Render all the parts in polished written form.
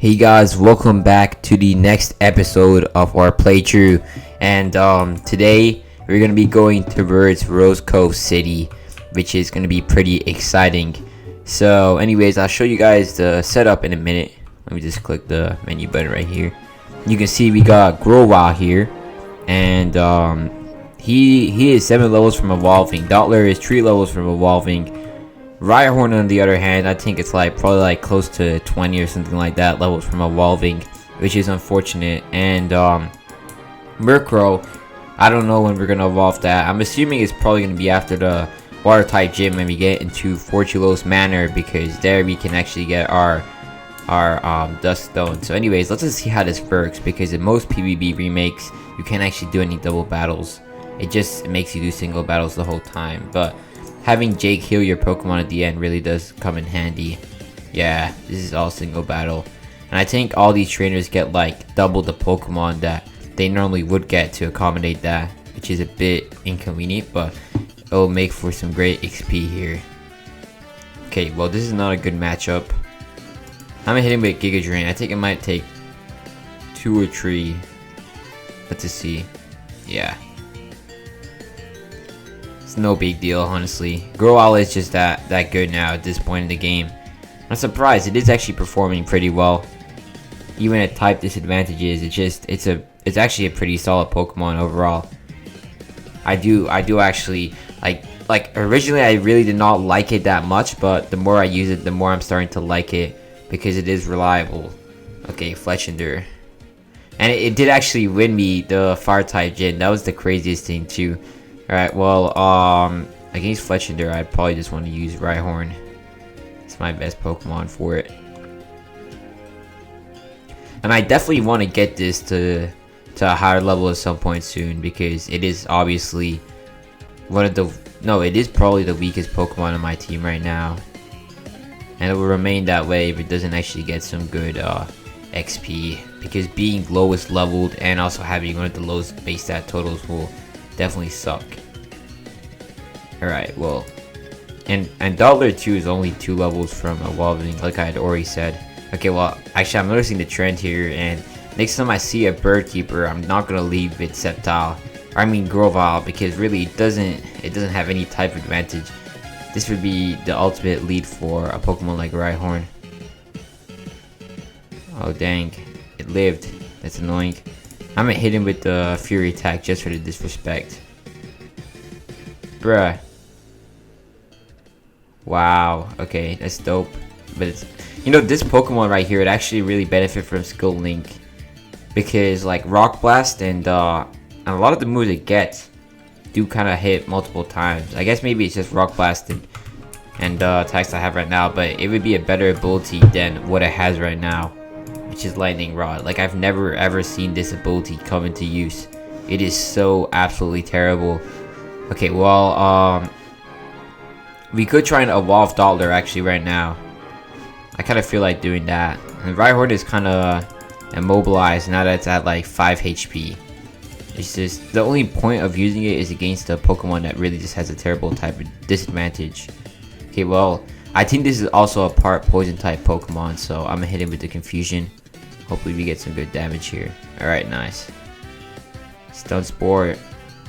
Hey guys, welcome back to the next episode of our playthrough. And today we're gonna be going towards Rose Cove City, which is gonna be pretty exciting. So, anyways, I'll show you guys the setup in a minute. Let me just click the menu button right here. You can see we got Grovile here, and he is 7 levels from evolving. Dottler is 3 levels from evolving. Rhyhorn, on the other hand, I think it's probably close to 20 or something like that levels from evolving, which is unfortunate. And Murkrow, I don't know when we're gonna evolve that. I'm assuming it's probably gonna be after the water type gym when we get into Fortulo's Manor, because there we can actually get our dust stone. So anyways, let's just see how this works, because in most PvP remakes you can't actually do any double battles. It just makes you do single battles the whole time. But having Jake heal your Pokemon at the end really does come in handy. Yeah, this is all single battle. And I think all these trainers get double the Pokemon that they normally would get to accommodate that, which is a bit inconvenient, but it'll make for some great XP here. Okay, well, this is not a good matchup. I'm gonna hit him with Giga Drain. I think it might take 2 or 3. Let's just see. Yeah. It's no big deal, honestly. Grovile is just that good now at this point in the game. I'm surprised. It is actually performing pretty well, even at type disadvantages. It's actually a pretty solid Pokemon overall. I do actually like originally I really did not like it that much, but the more I use it, the more I'm starting to like it because it is reliable. Okay, Fletchinder. And it did actually win me the fire type gym. That was the craziest thing too. Alright, well, against Fletchinder, I'd probably just want to use Rhyhorn. It's my best Pokemon for it. And I definitely want to get this to a higher level at some point soon, because it is obviously it is probably the weakest Pokemon on my team right now. And it will remain that way if it doesn't actually get some good XP, because being lowest leveled and also having one of the lowest base stat totals will definitely suck. Alright, well, and Dottler 2 is only 2 levels from evolving, like I had already said. Okay, well, actually I'm noticing the trend here, and next time I see a bird keeper, I'm not gonna leave with SCEPTILE, Grovile, because really it doesn't have any type advantage. This would be the ultimate lead for a Pokemon like Rhyhorn. Oh dang, it lived. That's annoying. I'm gonna hit him with the Fury attack just for the disrespect. Bruh. Wow, okay, that's dope. But it's, this Pokemon right here, it actually really benefit from Skill Link, because Rock Blast and a lot of the moves it gets do kind of hit multiple times. I guess maybe it's just Rock Blast and attacks I have right now, but it would be a better ability than what it has right now, which is Lightning Rod. I've never ever seen this ability come into use. It is so absolutely terrible. Okay, well, we could try and evolve Dottler actually right now. I kind of feel like doing that. And Rhyhorn is kind of immobilized now that it's at 5 HP. It's just, the only point of using it is against a Pokemon that really just has a terrible type of disadvantage. Okay, well, I think this is also a part poison type Pokemon, so I'm gonna hit him with the Confusion. Hopefully we get some good damage here. Alright, nice. Stun Spore.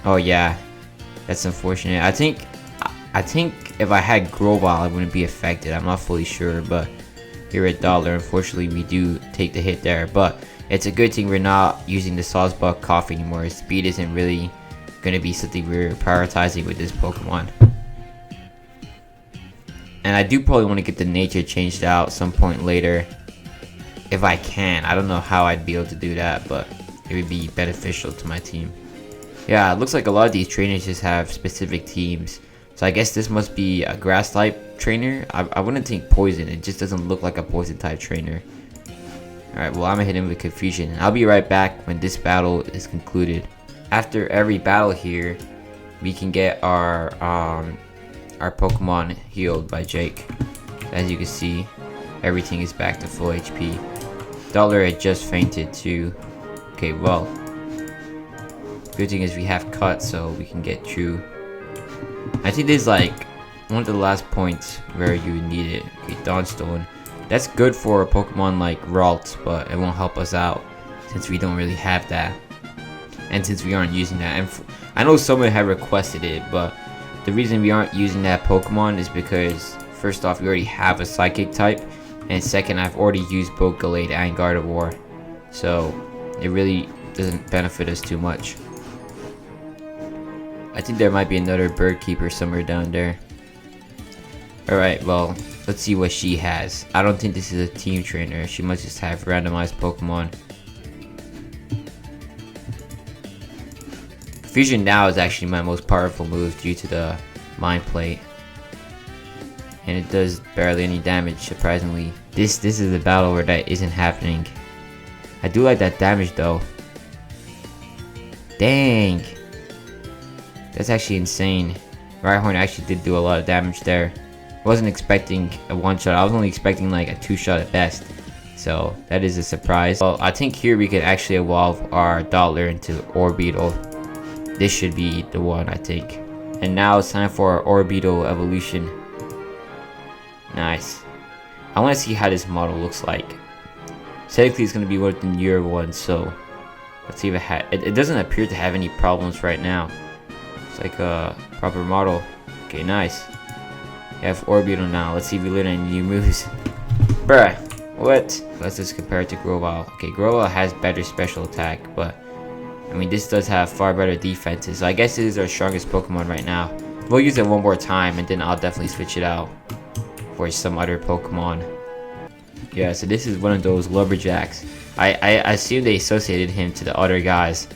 Oh yeah, that's unfortunate. I think if I had Grovile, I wouldn't be affected. I'm not fully sure, but here at Dottler, unfortunately, we do take the hit there. But it's a good thing we're not using the Sawsbuck Cough anymore. Speed isn't really going to be something we're prioritizing with this Pokemon. And I do probably want to get the nature changed out some point later, if I can. I don't know how I'd be able to do that, but it would be beneficial to my team. Yeah, it looks like a lot of these trainers just have specific teams. So I guess this must be a grass type trainer. I wouldn't think poison. It just doesn't look like a poison type trainer. Alright, well, I'm gonna hit him with Confusion. I'll be right back when this battle is concluded. After every battle here, we can get our Pokemon healed by Jake. As you can see, everything is back to full HP. Dottler had just fainted too. Okay, well, good thing is we have Cut, so we can get through. I think this is one of the last points where you need it. Okay, Dawnstone. That's good for a Pokemon like Ralt, but it won't help us out since we don't really have that. And since we aren't using that. And I know someone had requested it, but the reason we aren't using that Pokemon is because first off, we already have a Psychic type, and second, I've already used both Gallade and Gardevoir, so it really doesn't benefit us too much. I think there might be another bird keeper somewhere down there. Alright, well, let's see what she has. I don't think this is a team trainer. She must just have randomized Pokemon. Fusion now is actually my most powerful move due to the Mind Plate. And it does barely any damage, surprisingly. This is a battle where that isn't happening. I do like that damage though. Dang! That's actually insane. Rhyhorn actually did do a lot of damage there. I wasn't expecting a one-shot. I was only expecting like a two-shot at best. So that is a surprise. Well, I think here we could actually evolve our Dottler into Orbital. This should be the one, I think. And now it's time for our Orbital evolution. Nice. I want to see how this model looks like. Technically, it's going to be within year 1, so let's see if it doesn't appear to have any problems right now. It's like a proper model. Okay, nice. We have Orbital now. Let's see if we learn any new moves. Bruh, what? Let's just compare it to Grovile. Okay, Grovile has better special attack, but I mean, this does have far better defenses. So I guess this is our strongest Pokemon right now. We'll use it one more time, and then I'll definitely switch it out for some other Pokemon. Yeah, so this is one of those lumberjacks. I assume they associated him to the other guys.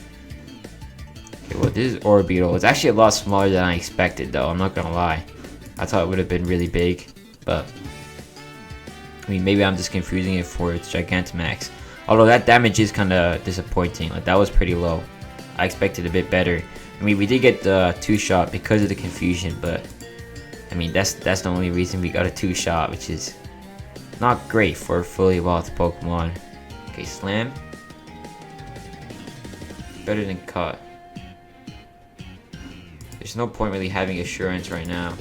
Okay, well, this is Orbital. It's actually a lot smaller than I expected, though. I'm not gonna lie. I thought it would have been really big, but I mean, maybe I'm just confusing it for its Gigantamax. Although that damage is kind of disappointing. Like, that was pretty low. I expected a bit better. I mean, we did get the 2-shot because of the confusion, but I mean, that's the only reason we got a 2-shot, which is not great for a fully evolved Pokemon. Okay, Slam. Better than Cut. There's no point really having Assurance right now.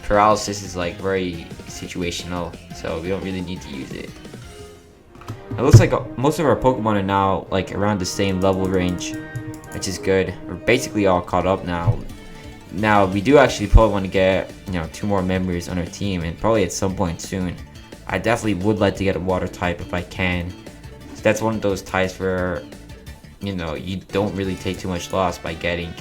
Paralysis is like very situational, so we don't really need to use it. It looks like most of our Pokemon are now like around the same level range, which is good. We're basically all caught up now. Now we do actually probably want to get 2 more members on our team, and probably at some point soon. I definitely would like to get a Water type if I can. So that's one of those types where you don't really take too much loss by getting.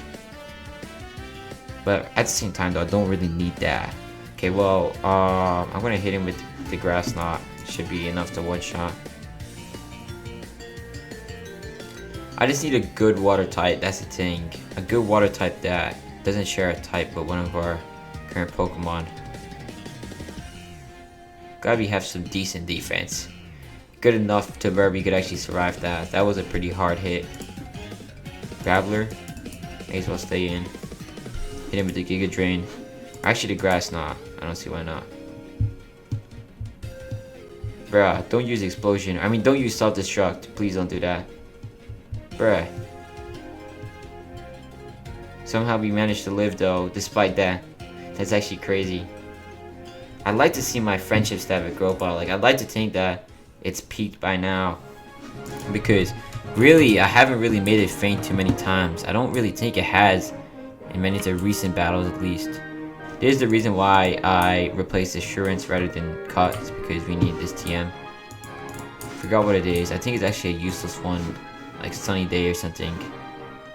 But at the same time though, I don't really need that. Okay, well, I'm gonna hit him with the Grass Knot. Should be enough to one-shot. I just need a good Water type, that's the thing. A good Water type that doesn't share a type with one of our current Pokemon. Gotta have some decent defense. Good enough to where we could actually survive that. That was a pretty hard hit. Graveler, may as well stay in. Hit him with the Giga Drain. Actually, the Grass Knot. I don't see why not. Bruh, don't use Explosion. I mean, don't use Self-Destruct. Please don't do that. Bruh. Somehow we managed to live though, despite that. That's actually crazy. I'd like to see my friendship stat with Grovile. Like, I'd like to think that it's peaked by now. Because, really, I haven't really made it faint too many times. I don't really think it has. In many of the recent battles, at least. This is the reason why I replaced Assurance rather than Cut. It's because we need this TM. Forgot what it is. I think it's actually a useless one. Like Sunny Day or something.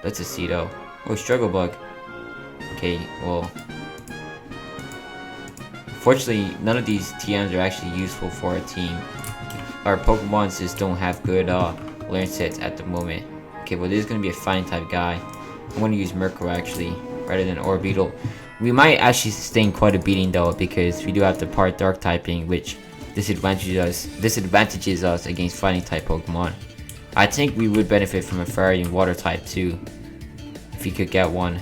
Let's just see though. Oh, Struggle Bug. Okay, well. Fortunately, none of these TMs are actually useful for a team. Our Pokemon just don't have good learn sets at the moment. Okay, well, this is going to be a Flying type guy. I'm going to use Murkrow actually, rather than Orbeetle. We might actually sustain quite a beating though, because we do have the part Dark typing, which disadvantages us against Fighting type Pokemon. I think we would benefit from a Fairy and Water type too, if we could get one.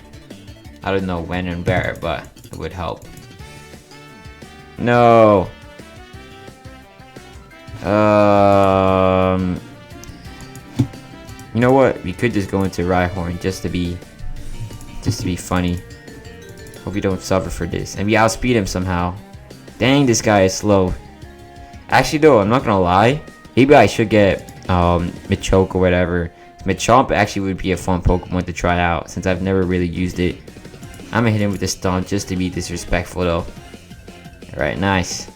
I don't know when and where, but it would help. No. You know what? We could just go into Rhyhorn just to be funny. Hope we don't suffer for this. And we outspeed him somehow. Dang, this guy is slow. Actually though, I'm not gonna lie, maybe I should get Machoke or whatever. Machamp actually would be a fun Pokemon to try out since I've never really used it. I'm gonna hit him with the Stomp just to be disrespectful though. Alright, nice.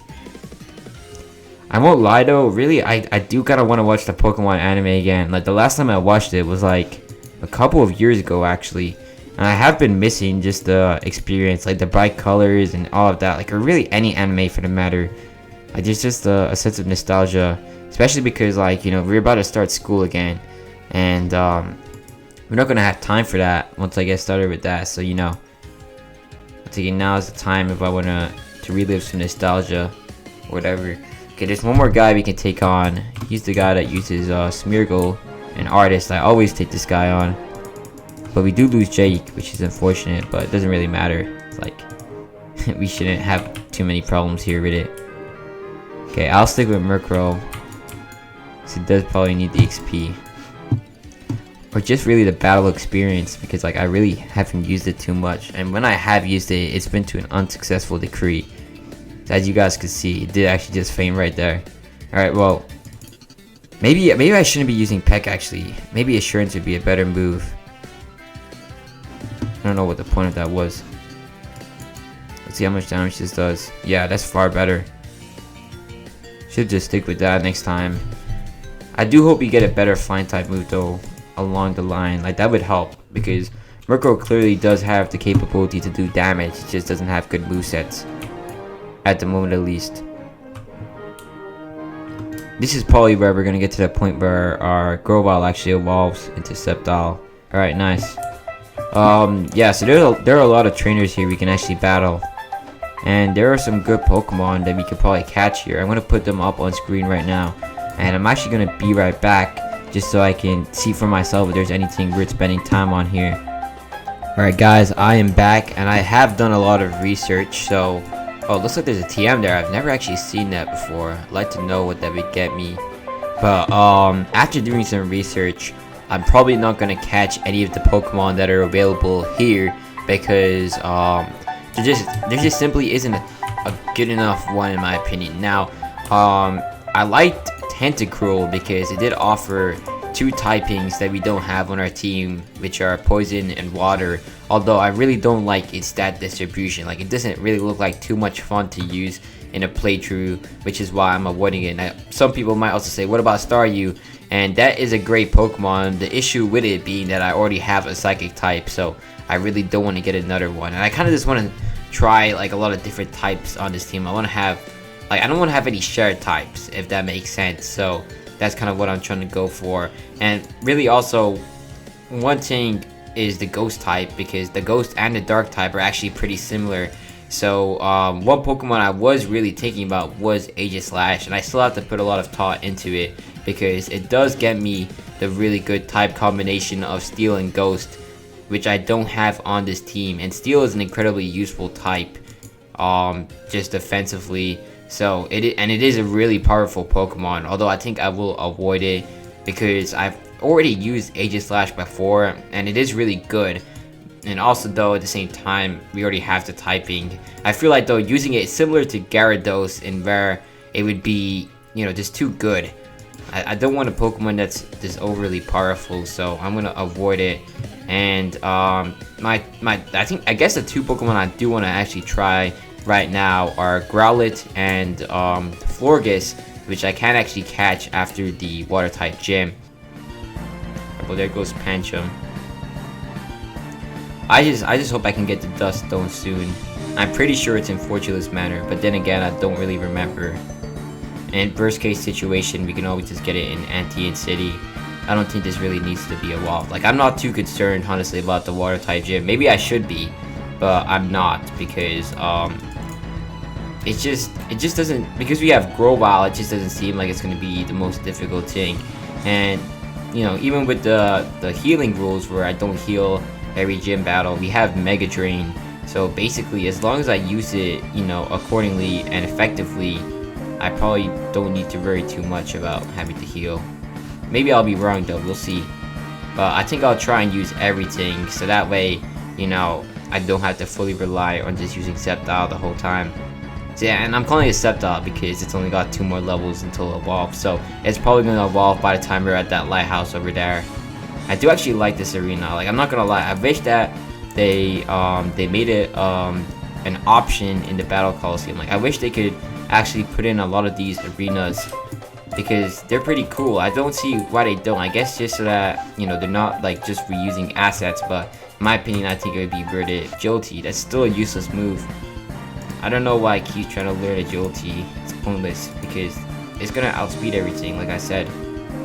I won't lie though, really, I do kind of want to watch the Pokemon anime again. Like, the last time I watched it was like a couple of years ago actually. And I have been missing just the experience, like the bright colors and all of that. Like, or really any anime for the matter. Like, there's just a sense of nostalgia. Especially because, like, you know, we're about to start school again. And we're not going to have time for that once I get started with that. So, you know, I'm thinking now is the time if I want to relive some nostalgia or whatever. Okay, there's one more guy we can take on. He's the guy that uses Smeargle, an artist. I always take this guy on. But we do lose Jake, which is unfortunate, but it doesn't really matter. It's like, we shouldn't have too many problems here with it. Okay, I'll stick with Murkrow. So it does probably need the XP. Or just really the battle experience, because like I really haven't used it too much. And when I have used it, it's been to an unsuccessful degree. As you guys can see, it did actually just faint right there. Alright, well, maybe I shouldn't be using Peck actually. Maybe Assurance would be a better move. I don't know what the point of that was. Let's see how much damage this does. Yeah, that's far better. Should just stick with that next time. I do hope you get a better flying type move though along the line. Like, that would help because Murkrow clearly does have the capability to do damage. It just doesn't have good movesets. At the moment at least. This is probably where we're gonna get to the point where our Grovile actually evolves into SCEPTILE. Alright, nice. Yeah, so there are a lot of trainers here we can actually battle. And there are some good Pokemon that we could probably catch here. I'm gonna put them up on screen right now. And I'm actually gonna be right back just so I can see for myself if there's anything worth spending time on here. Alright guys, I am back and I have done a lot of research, so oh, it looks like there's a TM there. I've never actually seen that before. I'd like to know what that would get me. But after doing some research, I'm probably not going to catch any of the Pokemon that are available here because there just simply isn't a good enough one in my opinion. Now, I liked Tentacruel because it did offer two typings that we don't have on our team, which are Poison and Water. Although I really don't like its stat distribution. Like, it doesn't really look like too much fun to use in a playthrough, which is why I'm avoiding it. Now, some people might also say, what about Staryu? And that is a great Pokemon. The issue with it being that I already have a Psychic type, so I really don't want to get another one. And I kind of just want to try like a lot of different types on this team. I want to have, like, I don't want to have any shared types, if that makes sense. So that's kind of what I'm trying to go for. And really also, one thing is the Ghost type, because the Ghost and the Dark type are actually pretty similar. So one Pokemon I was really thinking about was Aegislash, and I still have to put a lot of thought into it because it does get me the really good type combination of Steel and Ghost, which I don't have on this team. And Steel is an incredibly useful type, just defensively. So it is a really powerful Pokemon, although I think I will avoid it because I've already used Aegislash before and it is really good. And also though, at the same time, we already have the typing. I feel like though using it is similar to Gyarados in where it would be, you know, just too good. I don't want a Pokemon that's just overly powerful, so I'm gonna avoid it. And I guess the two Pokemon I do want to actually try right now are Growlithe and Florges, which I can actually catch after the Water type gym. Well, there goes Pancham. I just hope I can get the Dust Stone soon. I'm pretty sure it's in Fortulus Manor, but then again, I don't really remember. And worst case situation, we can always just get it in Antean City. I don't think this really needs to be evolved. Like, I'm not too concerned, honestly, about the Water type gym. Maybe I should be, but I'm not, because it just doesn't, because we have Grovile, it just doesn't seem like it's going to be the most difficult thing. And you know, even with the healing rules where I don't heal every gym battle, we have Mega Drain. So basically, as long as I use it, you know, accordingly and effectively, I probably don't need to worry too much about having to heal. Maybe I'll be wrong though, we'll see. But I think I'll try and use everything, so that way, you know, I don't have to fully rely on just using SCEPTILE the whole time. So yeah, and I'm calling it SCEPTILE because it's only got 2 more levels until it evolves. So it's probably gonna evolve by the time we're at that lighthouse over there. I do actually like this arena. Like, I'm not gonna lie, I wish that they made it an option in the battle coliseum. Like, I wish they could actually put in a lot of these arenas because they're pretty cool. I don't see why they don't. I guess just so that, you know, they're not like just reusing assets, but in my opinion, I think it would be better. Agility, that's still a useless move. I don't know why I keep trying to learn agility. It's pointless because it's gonna outspeed everything, like I said.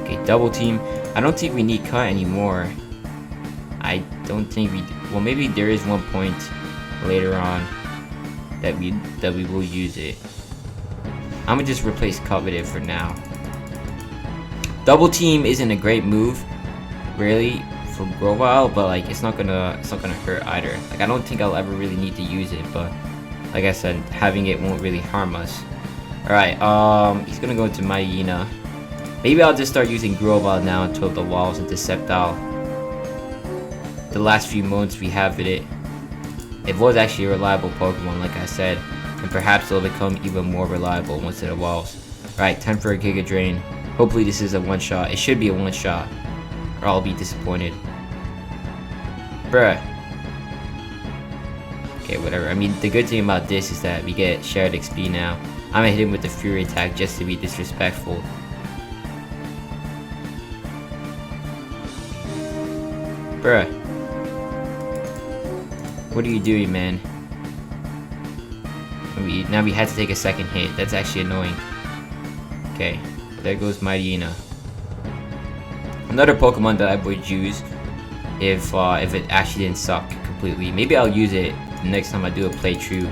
Okay, double team. I don't think we need cut anymore. I don't think we. Well, maybe there is one point later on that we will use it. I'm gonna just replace cut with it for now. Double team isn't a great move, really, for Grovile, but like it's not gonna hurt either. Like, I don't think I'll ever really need to use it, but like I said, having it won't really harm us. Alright, he's gonna go into Hyena. Maybe I'll just start using Grovile now until the walls into SCEPTILE. The last few moments we have with it. It was actually a reliable Pokemon, like I said, and perhaps it'll become even more reliable once it evolves. Alright, time for a Giga Drain. Hopefully this is a one-shot. It should be a one-shot, or I'll be disappointed. Bruh. Okay, whatever. I mean, the good thing about this is that we get shared XP now. I'm gonna hit him with the Fury attack just to be disrespectful. Bruh. What are you doing, man? Now we had to take a second hit. That's actually annoying. Okay, there goes Hyena. Another Pokemon that I would use if it actually didn't suck completely. Maybe I'll use it next time I do a playthrough.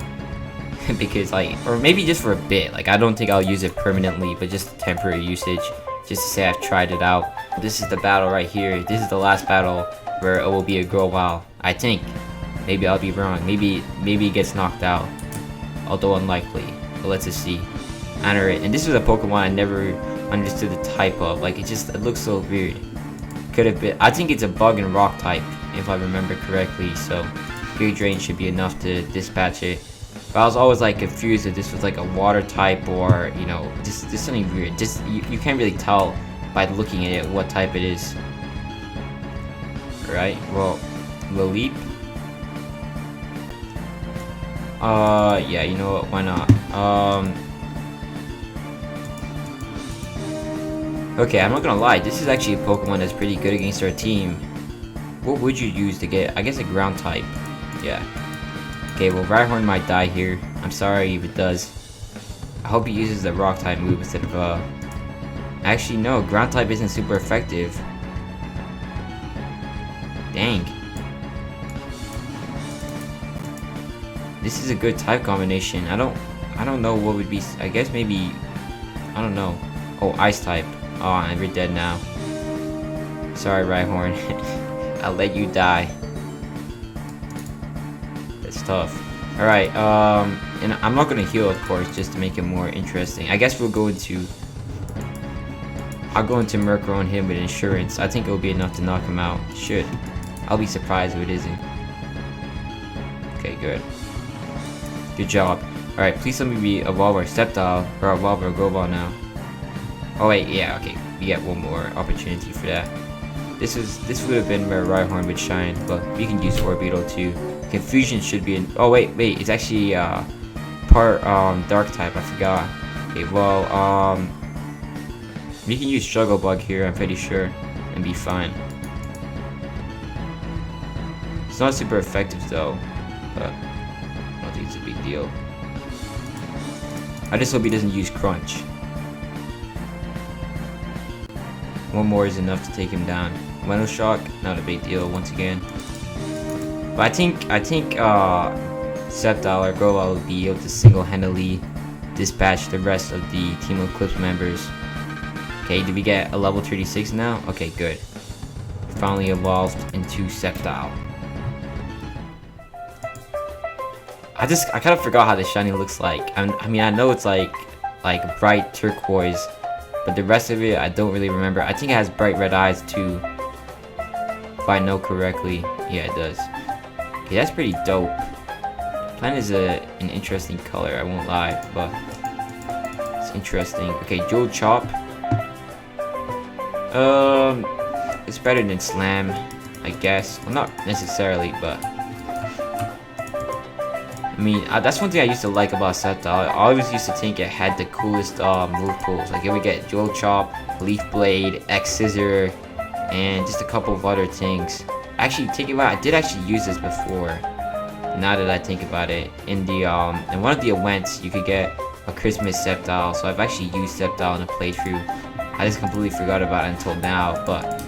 Because like, or maybe just for a bit. Like, I don't think I'll use it permanently, but just temporary usage, just to say I've tried it out. This is the battle right here. This is the last battle where it will be a Grovile, I think. Maybe I'll be wrong. Maybe it gets knocked out, although unlikely. But let's just see. Honor it. And this was a Pokemon I never understood the type of. Like, it looks so weird. Could have been. I think it's a bug and rock type, if I remember correctly. So Giga Drain should be enough to dispatch it. But I was always like confused if this was like a water type or, you know, just something weird. Just you can't really tell by looking at it what type it is. Right? Well, Leap. Yeah, you know what? Why not? Okay, I'm not gonna lie. This is actually a Pokemon that's pretty good against our team. What would you use to get? I guess a ground type. Yeah. Okay, well, Rhyhorn might die here. I'm sorry if it does. I hope he uses the rock type move instead of Actually, no. Ground type isn't super effective. Dang. This is a good type combination. I don't know what would be. I guess maybe. I don't know. Oh, ice type. Oh, and we're dead now. Sorry, Rhyhorn. I'll let you die. That's tough. Alright, and I'm not gonna heal, of course, just to make it more interesting. I guess we'll go into... I'll go into Murkrow and him with insurance. I think it'll be enough to knock him out. Should. I'll be surprised if it isn't. Okay, good. Good job. Alright, please let me evolve our SCEPTILE, or evolve our Grovile now. Oh wait, yeah, okay. We get one more opportunity for that. This would have been where Rhyhorn would shine, but we can use Orbital too. Confusion should be in. Oh wait, it's actually part dark type. I forgot. Okay, well we can use Struggle Bug here. I'm pretty sure, and be fine. It's not super effective though, but I don't think it's a big deal. I just hope he doesn't use Crunch. One more is enough to take him down. Mental Shock, not a big deal once again. But I think SCEPTILE or Grovile will be able to single-handedly dispatch the rest of the Team Eclipse members. Okay, did we get a level 36 now? Okay, good. Finally evolved into SCEPTILE. I kind of forgot how the shiny looks like. I mean, I know it's like bright turquoise, but the rest of it I don't really remember. I think it has bright red eyes too, if I know correctly. Yeah, it does. Okay, that's pretty dope. Plant is an interesting color, I won't lie, but it's interesting. Okay, Jewel Chop. It's better than Slam, I guess. Well, not necessarily, but I mean, that's one thing I used to like about SCEPTILE. I always used to think it had the coolest move pools. Like, it would get Jewel Chop, Leaf Blade, X Scissor, and just a couple of other things. Actually, think about it, I did actually use this before. Now that I think about it, in the in one of the events, you could get a Christmas SCEPTILE. So I've actually used SCEPTILE in a playthrough. I just completely forgot about it until now. But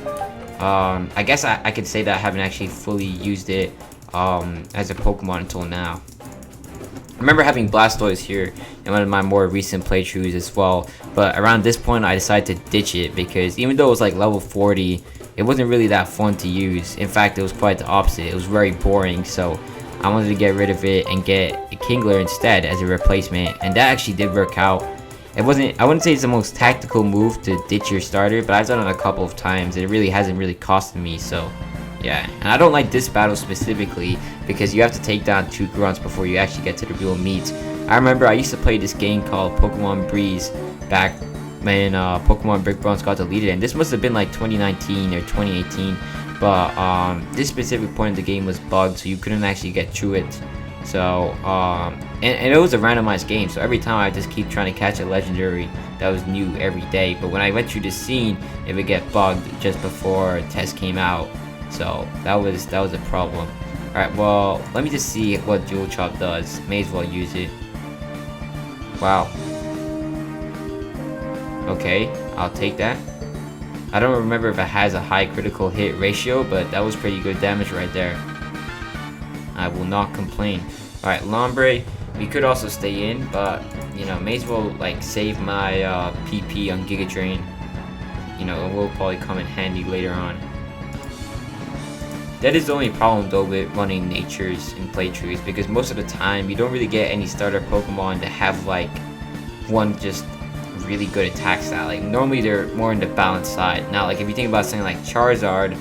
I guess I could say that I haven't actually fully used it as a Pokemon until now. I remember having Blastoise here in one of my more recent playthroughs as well, but around this point I decided to ditch it because even though it was like level 40, it wasn't really that fun to use. In fact, it was quite the opposite. It was very boring, so I wanted to get rid of it and get a Kingler instead as a replacement, and that actually did work out. I wouldn't say it's the most tactical move to ditch your starter, but I've done it a couple of times and it really hasn't really costed me, so yeah. And I don't like this battle specifically because you have to take down 2 grunts before you actually get to the real meat. I remember I used to play this game called Pokemon Breeze back when Pokemon Brick Bronze got deleted, and this must have been like 2019 or 2018, but this specific point in the game was bugged, so you couldn't actually get through it. So and it was a randomized game, so every time I just keep trying to catch a legendary that was new every day, but when I went through the scene it would get bugged just before test came out. So that was a problem. Alright, well, let me just see what Jewel Chop does. May as well use it. Wow. Okay, I'll take that. I don't remember if it has a high critical hit ratio, but that was pretty good damage right there. I will not complain. Alright, Lombre. We could also stay in, but, you know, may as well, like, save my PP on Giga Drain. You know, it will probably come in handy later on. That is the only problem though with running natures in playthroughs, because most of the time you don't really get any starter Pokemon that have like one just really good attack style. Like normally they're more in the balanced side. Now like if you think about something like Charizard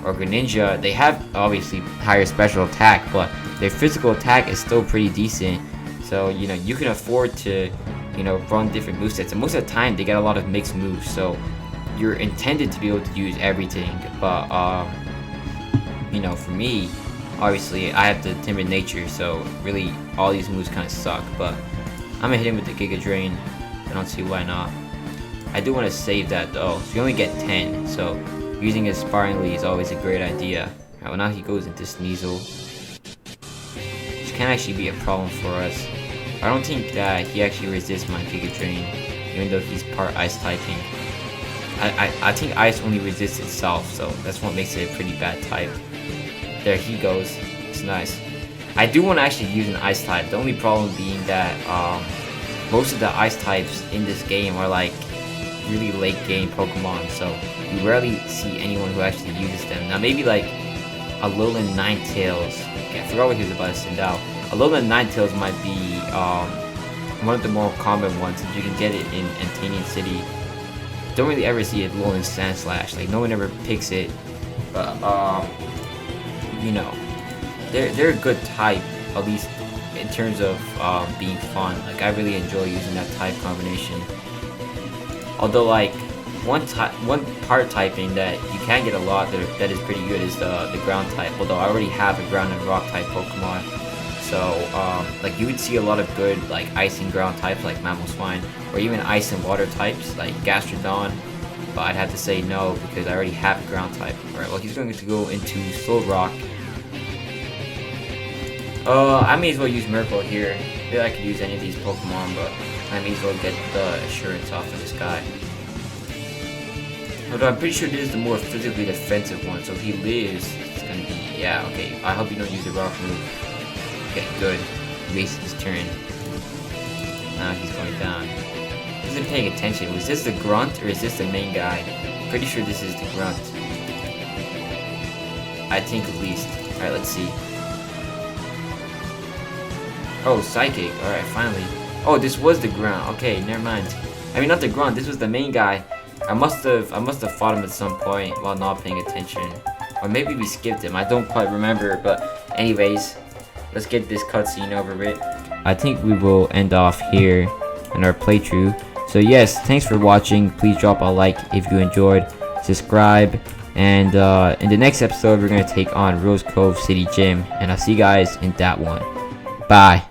or Greninja, they have obviously higher special attack, but their physical attack is still pretty decent. So you know you can afford to, you know, run different movesets, and most of the time they get a lot of mixed moves. So you're intended to be able to use everything, but you know, for me, obviously, I have the timid nature, so really, all these moves kind of suck, but I'm gonna hit him with the Giga Drain. I don't see why not. I do want to save that, though, so you only get 10, so using it sparingly is always a great idea. Alright, well, now he goes into Sneasel, which can actually be a problem for us. I don't think that he actually resists my Giga Drain, even though he's part Ice typing. I think Ice only resists itself, so that's what makes it a pretty bad type. There he goes. It's nice. I do want to actually use an Ice type. The only problem being that most of the Ice types in this game are like really late game Pokemon, so you rarely see anyone who actually uses them. Now maybe like Alolan Ninetales. Okay, I forgot what he was about to send out. Alolan Ninetales might be one of the more common ones, since you can get it in Antanian City. Don't really ever see it Alolan Sandslash. Like no one ever picks it, but you know, they're a good type, at least in terms of being fun. Like I really enjoy using that type combination. Although like one part typing that you can get a lot that is pretty good is the ground type. Although I already have a ground and rock type Pokemon, so like you would see a lot of good like ice and ground types like Mamoswine, or even ice and water types like Gastrodon. But I'd have to say no because I already have a ground type. Alright, well he's going to go into Solrock. I may as well use Miracle here. I feel like I could use any of these Pokemon, but I may as well get the assurance off of this guy. Although I'm pretty sure this is the more physically defensive one, so if he lives, it's gonna be, yeah, okay. I hope you don't use the rock move. Okay, good. He wasted his turn. Now he's going down. He isn't paying attention. Was this the grunt or is this the main guy? Pretty sure this is the grunt. I think at least. Alright, let's see. Oh, Psychic. Alright, finally. Oh, this was the grunt. Okay, never mind. I mean, not the grunt. This was the main guy. I must have fought him at some point while not paying attention. Or maybe we skipped him. I don't quite remember. But anyways, let's get this cutscene over with. I think we will end off here in our playthrough. So yes, thanks for watching. Please drop a like if you enjoyed, subscribe, and in the next episode we're gonna take on Rose Cove City Gym, and I'll see you guys in that one. Bye.